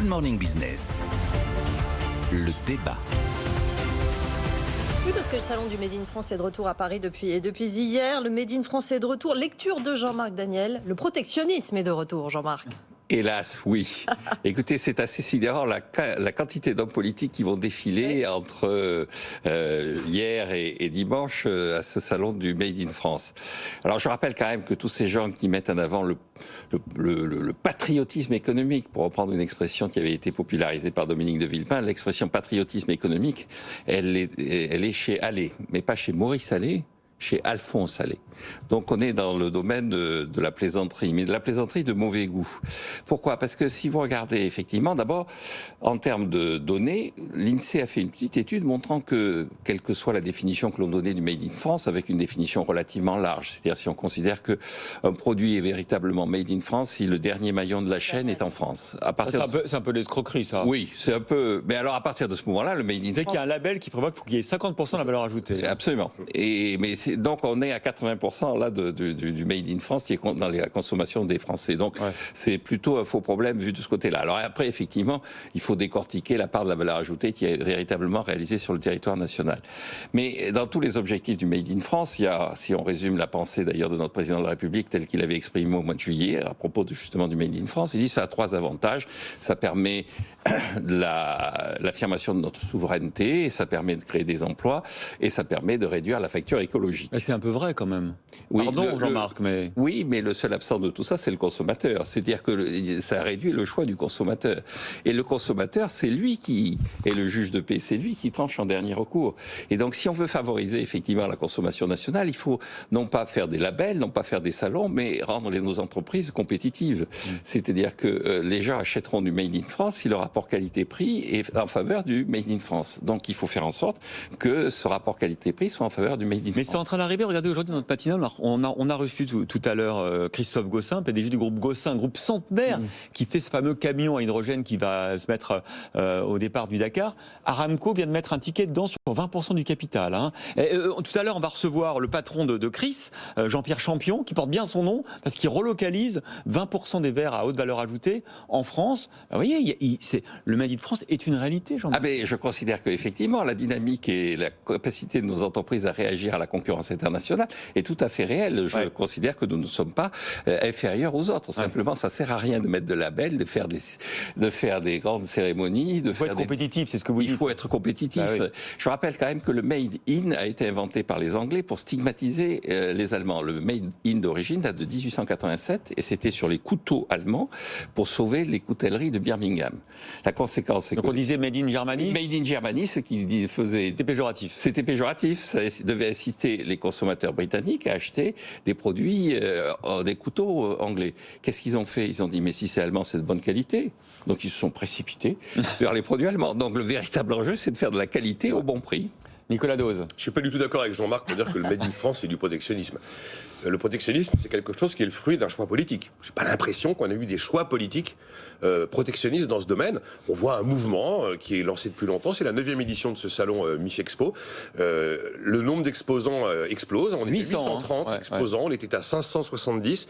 Good Morning Business. Le débat. Oui, parce que le salon du Made in France est de retour à Paris depuis hier. Le Made in France est de retour. Lecture de Jean-Marc Daniel. Le protectionnisme est de retour, Jean-Marc. Hélas, oui. Écoutez, c'est assez sidérant la quantité d'hommes politiques qui vont défiler entre hier et dimanche à ce salon du Made in France. Alors je rappelle quand même que tous ces gens qui mettent en avant le patriotisme économique, pour reprendre une expression qui avait été popularisée par Dominique de Villepin, l'expression patriotisme économique, elle est chez Allais, mais pas chez Maurice Allais, chez Alphonse Allais. Donc on est dans le domaine de la plaisanterie, mais de la plaisanterie de mauvais goût. Pourquoi ? Parce que si vous regardez effectivement, d'abord, en termes de données, l'INSEE a fait une petite étude montrant que, quelle que soit la définition que l'on donnait du Made in France, avec une définition relativement large, c'est-à-dire si on considère qu'un produit est véritablement Made in France, si le dernier maillon de la chaîne est en France. C'est un peu l'escroquerie, ça. Oui, c'est un peu... Mais alors à partir de ce moment-là, le Made in France... C'est qu'il y a un label qui prévoit qu'il faut qu'il y ait 50% de la valeur ajoutée. Absolument. Donc on est à 80% là du Made in France qui est dans la consommation des Français. Donc c'est plutôt un faux problème vu de ce côté-là. Alors après, effectivement, il faut décortiquer la part de la valeur ajoutée qui est véritablement réalisée sur le territoire national. Mais dans tous les objectifs du Made in France, il y a, si on résume la pensée d'ailleurs de notre président de la République telle qu'il avait exprimé au mois de juillet à propos justement du Made in France, il dit que ça a 3 avantages. Ça permet l'affirmation de notre souveraineté, ça permet de créer des emplois et ça permet de réduire la facture écologique. Mais c'est un peu vrai quand même. Oui, pardon Jean-Marc, mais... Oui, mais le seul absent de tout ça, c'est le consommateur. C'est-à-dire que ça réduit le choix du consommateur. Et le consommateur, c'est lui qui est le juge de paix, c'est lui qui tranche en dernier recours. Et donc, si on veut favoriser effectivement la consommation nationale, il faut non pas faire des labels, non pas faire des salons, mais rendre nos entreprises compétitives. C'est-à-dire que les gens achèteront du Made in France si le rapport qualité-prix est en faveur du Made in France. Donc, il faut faire en sorte que ce rapport qualité-prix soit en faveur du Made in France. Mais c'est en train d'arriver. Regardez aujourd'hui dans notre matinale, on a reçu tout à l'heure Christophe Gossin, PDG du groupe Gossin, groupe centenaire, qui fait ce fameux camion à hydrogène qui va se mettre au départ du Dakar. Aramco vient de mettre un ticket dedans sur 20% du capital. Hein. Tout à l'heure, on va recevoir le patron de Chris, Jean-Pierre Champion, qui porte bien son nom, parce qu'il relocalise 20% des verres à haute valeur ajoutée en France. Vous voyez, le Made in France est une réalité, Jean-Pierre. Ah mais je considère qu'effectivement, la dynamique et la capacité de nos entreprises à réagir à la concurrence internationale est tout à fait réelle. Je considère que nous ne sommes pas inférieurs aux autres. Simplement, ça sert à rien de mettre de labels, de faire des grandes cérémonies. Il faut être compétitif, c'est ce que vous dites. Il faut être compétitif. Ah, oui. Je rappelle quand même que le Made in a été inventé par les Anglais pour stigmatiser les Allemands. Le Made in d'origine date de 1887 et c'était sur les couteaux allemands pour sauver les coutelleries de Birmingham. La conséquence, c'est donc on disait Made in Germany. Made in Germany, ce qui faisait... C'était péjoratif. C'était péjoratif. Ça devait inciter les consommateurs britanniques à acheter des produits, des couteaux anglais. Qu'est-ce qu'ils ont fait ? Ils ont dit, mais si c'est allemand, c'est de bonne qualité. Donc ils se sont précipités vers les produits allemands. Donc le véritable enjeu, c'est de faire de la qualité au bon prix. Nicolas Dose. Je ne suis pas du tout d'accord avec Jean-Marc pour dire que le Made in France, c'est du protectionnisme. Le protectionnisme, c'est quelque chose qui est le fruit d'un choix politique. Je n'ai pas l'impression qu'on a eu des choix politiques protectionnistes dans ce domaine. On voit un mouvement qui est lancé depuis longtemps. C'est la 9e édition de ce salon MIFExpo. Le nombre d'exposants explose. On était 830 exposants. On était à 570.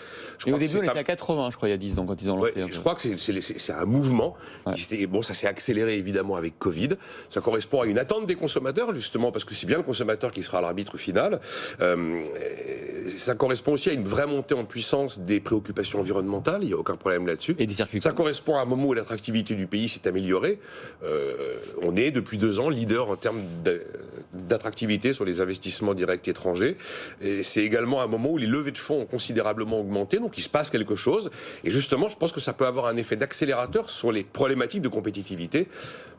Et au début, on était à 80, je crois, il y a 10 ans, quand ils ont lancé. Je crois que c'est un mouvement. Bon, ça s'est accéléré, évidemment, avec Covid. Ça correspond à une attente des consommateurs, justement, parce que c'est bien le consommateur qui sera l'arbitre final. Ça correspond aussi à une vraie montée en puissance des préoccupations environnementales, il n'y a aucun problème là-dessus. Et des circuits. Ça correspond à un moment où l'attractivité du pays s'est améliorée. On est depuis 2 ans leader en termes d'attractivité sur les investissements directs étrangers. Et c'est également un moment où les levées de fonds ont considérablement augmenté, donc il se passe quelque chose. Et justement, je pense que ça peut avoir un effet d'accélérateur sur les problématiques de compétitivité,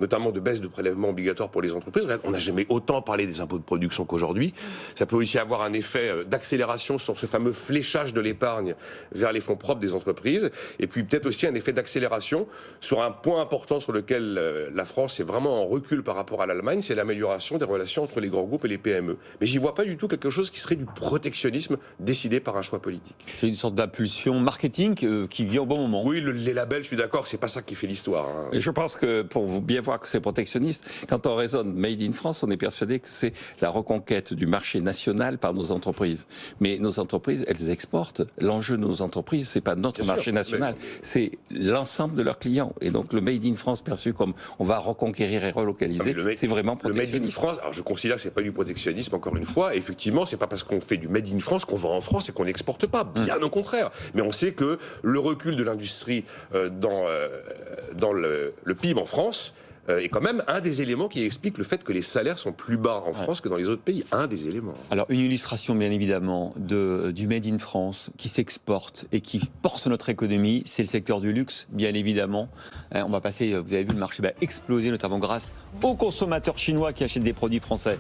notamment de baisse de prélèvements obligatoires pour les entreprises. On n'a jamais autant parlé des impôts de production qu'aujourd'hui. Ça peut aussi avoir un effet d'accélération sur ce fameux fléchage de l'épargne vers les fonds propres des entreprises, et puis peut-être aussi un effet d'accélération sur un point important sur lequel la France est vraiment en recul par rapport à l'Allemagne, c'est l'amélioration des relations compétition entre les grands groupes et les PME. Mais j'y vois pas du tout quelque chose qui serait du protectionnisme décidé par un choix politique. C'est une sorte d'impulsion marketing qui vient au bon moment. Oui, les labels, je suis d'accord, c'est pas ça qui fait l'histoire. Hein. Et je pense que pour vous bien voir que c'est protectionniste, quand on raisonne Made in France, on est persuadé que c'est la reconquête du marché national par nos entreprises. Mais nos entreprises, elles exportent. L'enjeu de nos entreprises, c'est pas notre Bien marché sûr, national, c'est l'ensemble de leurs clients. Et donc le Made in France perçu comme on va reconquérir et relocaliser, c'est vraiment protectionniste. Le Made in France, alors je considère que c'est pas du protectionnisme, encore une fois. Effectivement, c'est pas parce qu'on fait du Made in France qu'on vend en France et qu'on n'exporte pas. Bien au contraire. Mais on sait que le recul de l'industrie dans le PIB en France est quand même un des éléments qui explique le fait que les salaires sont plus bas en France que dans les autres pays. Un des éléments. Alors, une illustration, bien évidemment, du Made in France qui s'exporte et qui porte notre économie, c'est le secteur du luxe, bien évidemment. On va passer, vous avez vu, le marché va exploser, notamment grâce aux consommateurs chinois qui achètent des produits français.